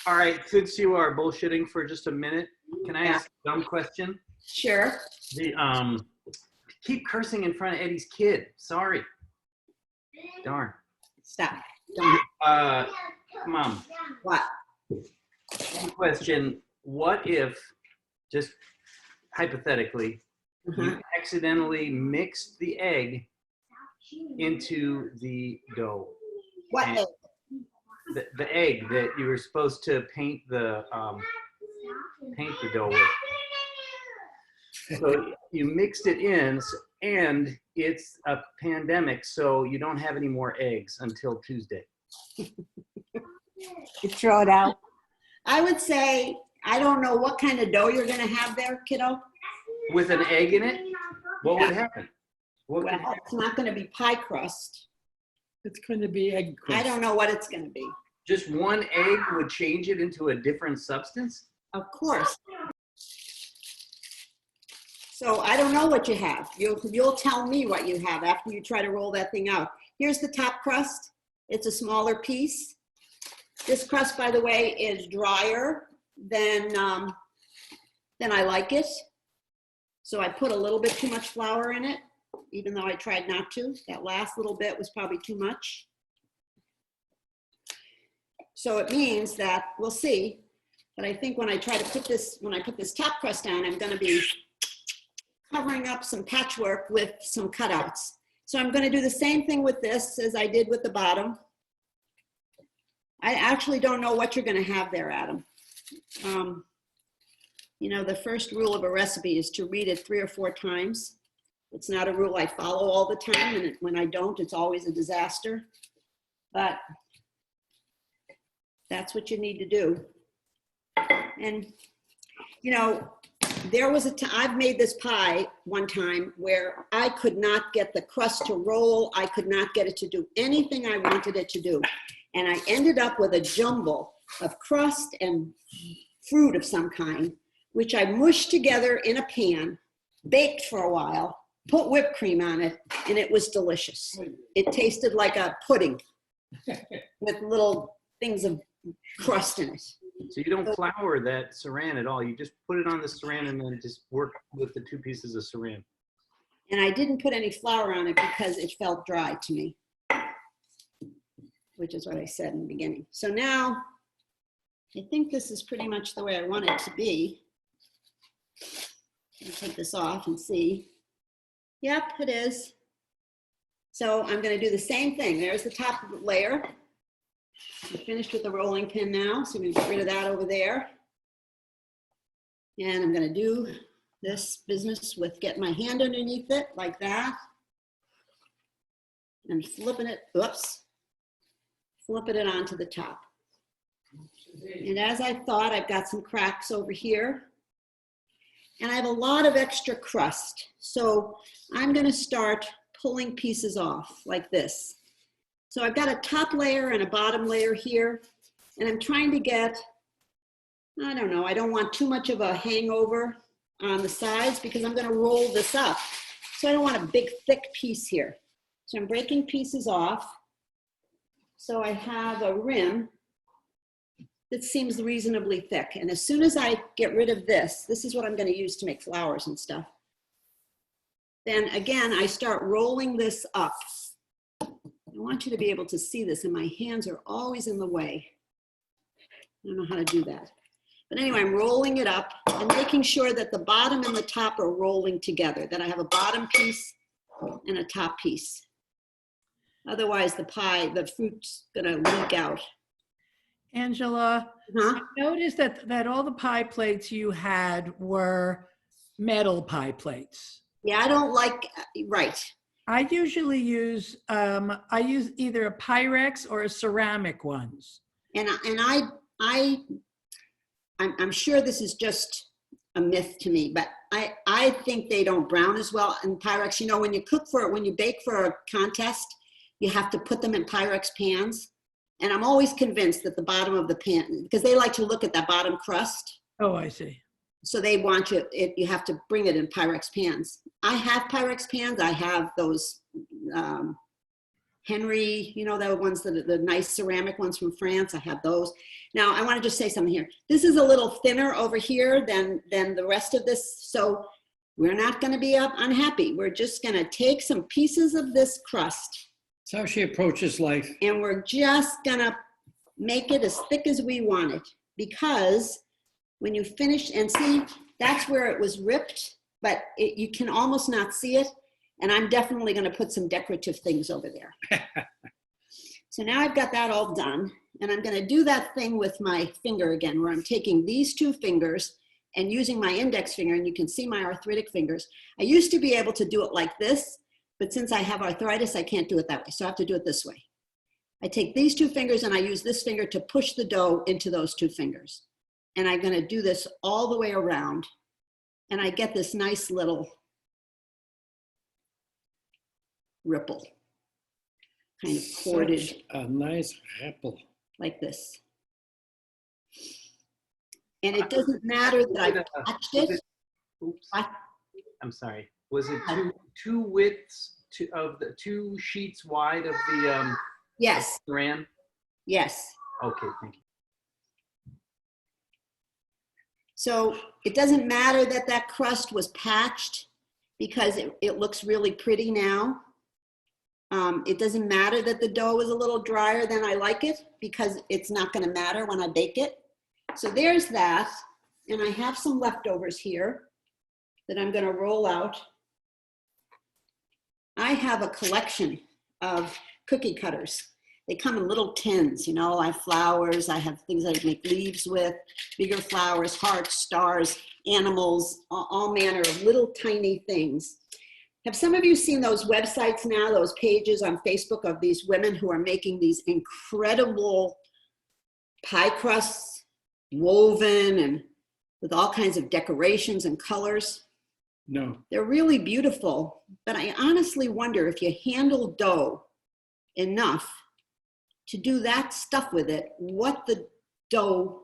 All right, since you are bullshitting for just a minute, can I ask a dumb question? Sure. Keep cursing in front of Eddie's kid. Sorry. Darn. Stop. Don't. Mom, What? question. What if, just hypothetically, you accidentally mixed the egg into the dough? What And egg? the egg that you were supposed to paint the dough with. So you mixed it in, and it's a pandemic, so you don't have any more eggs until Tuesday. You throw it out. I would say, I don't know what kind of dough you're gonna have there, kiddo. With an egg in it, what would happen? What could Well, happen? it's not gonna be pie crust. It's going to be egg crust. I don't know what it's gonna be. Just one egg would change it into a different substance? Of course. So I don't know what you have. You'll tell me what you have after you try to roll that thing out. Here's the top crust. It's a smaller piece. This crust, by the way, is drier than I like it. So I put a little bit too much flour in it, even though I tried not to. That last little bit was probably too much. So it means that, we'll see, but I think when I try to put this, when I put this top crust down, I'm gonna be covering up some patchwork with some cutouts. So I'm gonna do the same thing with this as I did with the bottom. I actually don't know what you're gonna have there, Adam. You know, the first rule of a recipe is to read it 3 or 4 times. It's not a rule I follow all the time, and when I don't, it's always a disaster. But that's what you need to do. And, you know, there was I've made this pie one time where I could not get the crust to roll. I could not get it to do anything I wanted it to do. And I ended up with a jumble of crust and fruit of some kind, which I mushed together in a pan, baked for a while, put whipped cream on it, and it was delicious. It tasted like a pudding with little things of crust in it. So you don't flour that saran at all. You just put it on the saran and then just work with the 2 pieces of saran. And I didn't put any flour on it because it felt dry to me, which is what I said in the beginning. So now, I think this is pretty much the way I want it to be. Let me take this off and see. Yep, it is. So I'm gonna do the same thing. There's the top layer. I'm finished with the rolling pin now, so I'm gonna get rid of that over there. And I'm gonna do this business with getting my hand underneath it like that. And flipping it, flipping it onto the top. And as I thought, I've got some cracks over here. And I have a lot of extra crust. So I'm gonna start pulling pieces off like this. So I've got a top layer and a bottom layer here. And I'm trying to get, I don't know, I don't want too much of a hangover on the sides because I'm gonna roll this up. So I don't want a big thick piece here. So I'm breaking pieces off. So I have a rim that seems reasonably thick. And as soon as I get rid of this, this is what I'm gonna use to make flowers and stuff. Then again, I start rolling this up. I want you to be able to see this, and my hands are always in the way. I don't know how to do that. But anyway, I'm rolling it up and making sure that the bottom and the top are rolling together, that I have a bottom piece and a top piece. Otherwise, the pie, the fruit's gonna leak out. Angela, I noticed that all the pie plates you had were metal pie plates. Yeah, I don't like, right. I usually use, I use either a Pyrex or a ceramic ones. And I'm sure this is just a myth to me, but I think they don't brown as well in Pyrex. You know, when you cook for it, when you bake for a contest, you have to put them in Pyrex pans. And I'm always convinced that the bottom of the pan, because they like to look at that bottom crust. Oh, I see. So they want you, you have to bring it in Pyrex pans. I have Pyrex pans. I have those Henry, you know, the ones that are the nice ceramic ones from France. I have those. Now I want to just say something here. This is a little thinner over here than the rest of this. So we're not going to be unhappy. We're just going to take some pieces of this crust. That's how she approaches life. And we're just going to make it as thick as we want it, because when you finish, and see, that's where it was ripped, but you can almost not see it. And I'm definitely going to put some decorative things over there. So now I've got that all done, and I'm going to do that thing with my finger again, where I'm taking these two fingers and using my index finger, and you can see my arthritic fingers. I used to be able to do it like this, but since I have arthritis, I can't do it that way. So I have to do it this way. I take these two fingers and I use this finger to push the dough into those two fingers. And I'm going to do this all the way around, and I get this nice little ripple, kind of corded. Such a nice ripple. Like this. And it doesn't matter that I've touched it. Oops. I'm sorry. Was it two widths of the 2 sheets wide of the yes. saran? Yes. Okay, thank you. So it doesn't matter that that crust was patched, because it looks really pretty now. It doesn't matter that the dough is a little drier than I like it, because it's not going to matter when I bake it. So there's that. And I have some leftovers here that I'm going to roll out. I have a collection of cookie cutters. They come in little tins, you know. I have flowers, I have things I make leaves with, bigger flowers, hearts, stars, animals, all manner of little tiny things. Have some of you seen those websites now, those pages on Facebook of these women who are making these incredible pie crusts, woven and with all kinds of decorations and colors? No. They're really beautiful, but I honestly wonder if you handle dough enough to do that stuff with it, what the dough,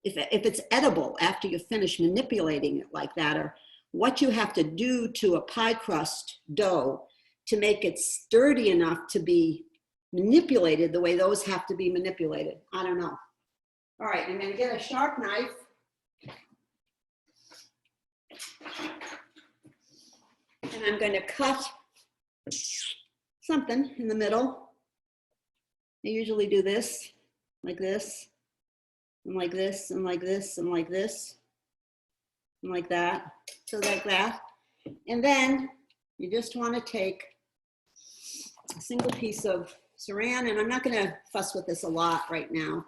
if it's edible after you finish manipulating it like that, or what you have to do to a pie crust dough to make it sturdy enough to be manipulated the way those have to be manipulated. I don't know. All right, I'm going to get a sharp knife. And I'm going to cut something in the middle. I usually do this, like this, and like this, and like this, and like this, and like that. So like that. And then you just want to take a single piece of saran, and I'm not going to fuss with this a lot right now.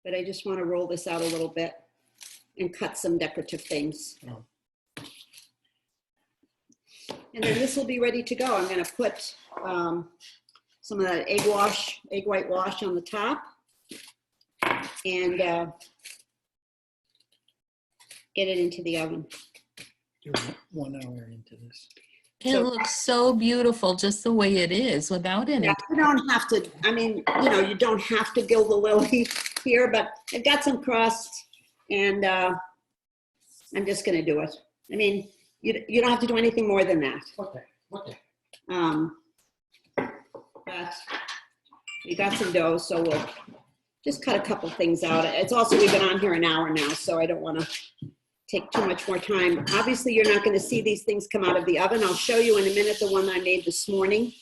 But I just want to roll this out a little bit and cut some decorative things. Oh. And then this will be ready to go. I'm going to put some of that egg white wash on the top, and get it into the oven. You're 1 hour into this. It looks so beautiful just the way it is without any. Yeah, you don't have to, I mean, you know, you don't have to gild the lily here, but I've got some crust, and I'm just going to do it. I mean, you don't have to do anything more than that. Okay. But we got some dough, so we'll just cut a couple things out. It's also, we've been on here an hour now, so I don't want to take too much more time. Obviously, you're not going to see these things come out of the oven. I'll show you in a minute the one I made this morning,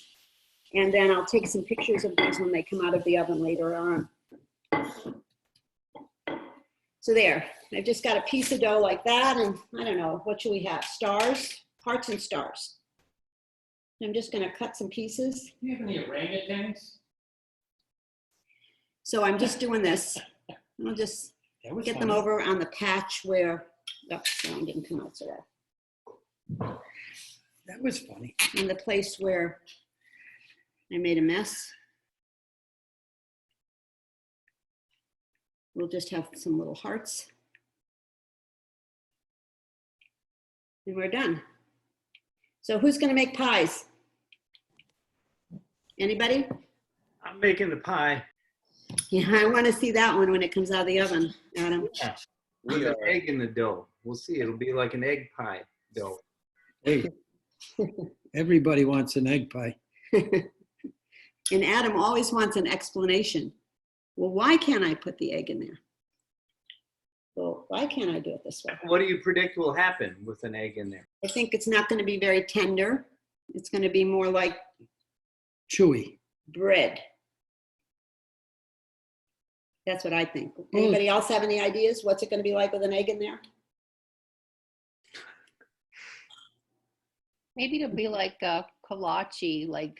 and then I'll take some pictures of these when they come out of the oven later on. So there, I've just got a piece of dough like that, and I don't know, what should we have? Stars, hearts and stars. I'm just going to cut some pieces. Do you have any orangutans? So I'm just doing this. I'll just get them over on the patch where, oh, that one didn't come out so well. That was funny. In the place where I made a mess. We'll just have some little hearts. And we're done. So who's going to make pies? Anybody? I'm making the pie. Yeah, I want to see that one when it comes out of the oven, Adam. Yeah. With an egg in the dough. We'll see. It'll be like an egg pie dough. Hey, everybody wants an egg pie. And Adam always wants an explanation. Well, why can't I put the egg in there? Well, why can't I do it this way? What do you predict will happen with an egg in there? I think it's not going to be very tender. It's going to be more like Chewy. bread. That's what I think. Anybody else have any ideas? What's it going to be like with an egg in there? Maybe it'll be like a kolache, like.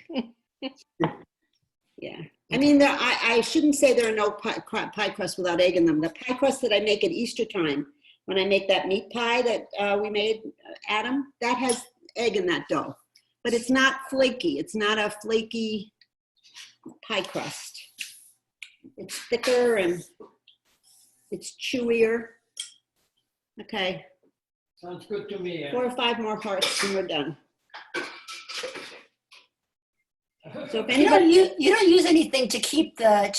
Yeah. I mean, I shouldn't say there are no pie crusts without egg in them. The pie crust that I make at Easter time, when I make that meat pie that we made, Adam, that has egg in that dough. But it's not flaky. It's not a flaky pie crust. It's thicker and it's chewier. Okay. Sounds good to me. 4 or 5 more hearts and we're done. So if anybody, You don't use anything to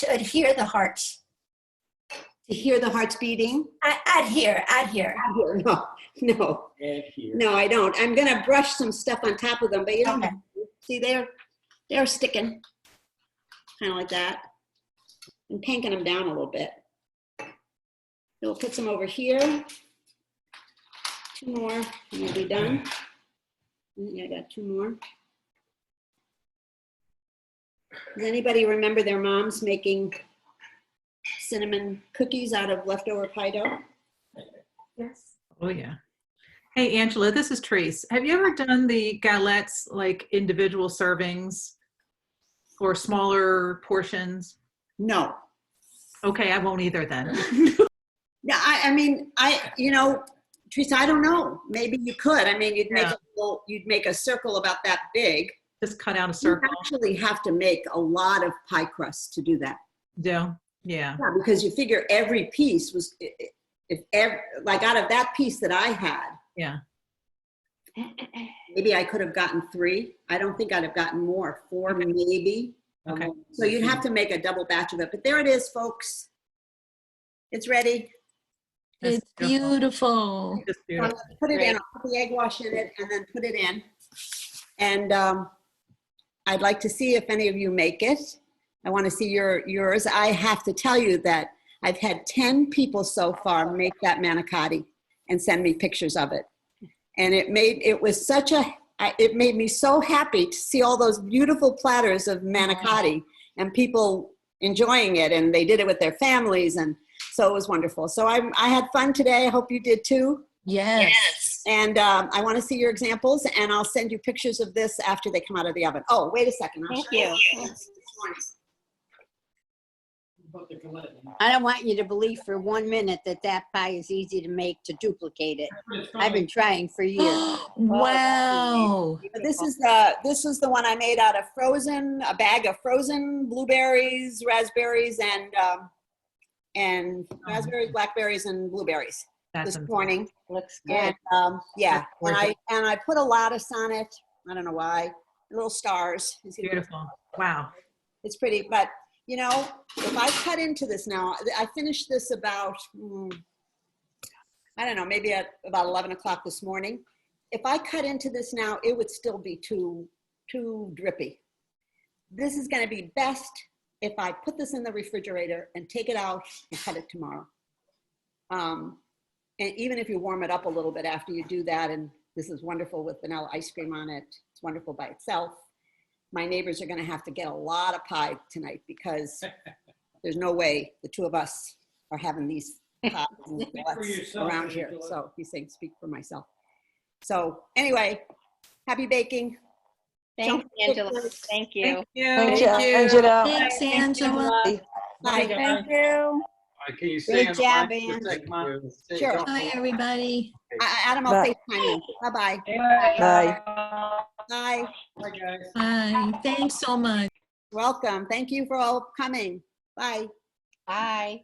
adhere the hearts. to hear the hearts beating, Adhere. no, no, I don't. I'm gonna brush some stuff on top of them, but you don't have to. See, they're sticking, kind of like that. I'm panking them down a little bit. So we'll put some over here. 2 more, and we'll be done. Yeah, I got 2 more. Does anybody remember their moms making cinnamon cookies out of leftover pie dough? Yes. Oh, yeah. Hey, Angela, this is Trace. Have you ever done the galettes, like individual servings or smaller portions? No. Okay, I won't either then. Yeah, I mean, Teresa, I don't know. Maybe you could. I mean, you'd make a circle about that big. Just cut out a circle. You actually have to make a lot of pie crust to do that. Yeah. Yeah, because you figure every piece was, like out of that piece that I had. Yeah. Maybe I could have gotten 3. I don't think I'd have gotten more. 4 maybe. Okay. So you'd have to make a double batch of it. But there it is, folks. It's ready. It's beautiful. Just beautiful. Put it in. I'll put the egg wash in it and then put it in. And I'd like to see if any of you make it. I want to see yours. I have to tell you that I've had 10 people so far make that manicotti and send me pictures of it. And it made me so happy to see all those beautiful platters of manicotti and people enjoying it, and they did it with their families, and so it was wonderful. So I had fun today. I hope you did too. Yes. And I want to see your examples, and I'll send you pictures of this after they come out of the oven. Oh, wait a second. Thank you. I don't want you to believe for 1 minute that pie is easy to make, to duplicate it. I've been trying for years. Wow. This is the one I made out of a bag of frozen blueberries, raspberries, and raspberries, blackberries, and blueberries this morning. Looks good. And yeah, and I put a lattice on it. I don't know why. Little stars. Beautiful. Wow. It's pretty, but if I cut into this now, I finished this about, I don't know, maybe at about 11 o'clock this morning. If I cut into this now, it would still be too drippy. This is going to be best if I put this in the refrigerator and take it out and cut it tomorrow. And even if you warm it up a little bit after you do that, and this is wonderful with vanilla ice cream on it. It's wonderful by itself. My neighbors are going to have to get a lot of pie tonight because there's no way the 2 of us are having these pies and galettes around here. So he's saying, speak for myself. So anyway, happy baking. Thanks, Angela. Thank you. Thank you, Angela. Thanks, Angela. Bye. Thank you. Can you stay Great on the job, line for a Ann. sec, Mom? Sure. Bye, everybody. Adam, I'll FaceTime you. Bye-bye. Bye. Bye. Bye, guys. Bye. Thanks so much. Welcome. Thank you for all coming. Bye. Bye.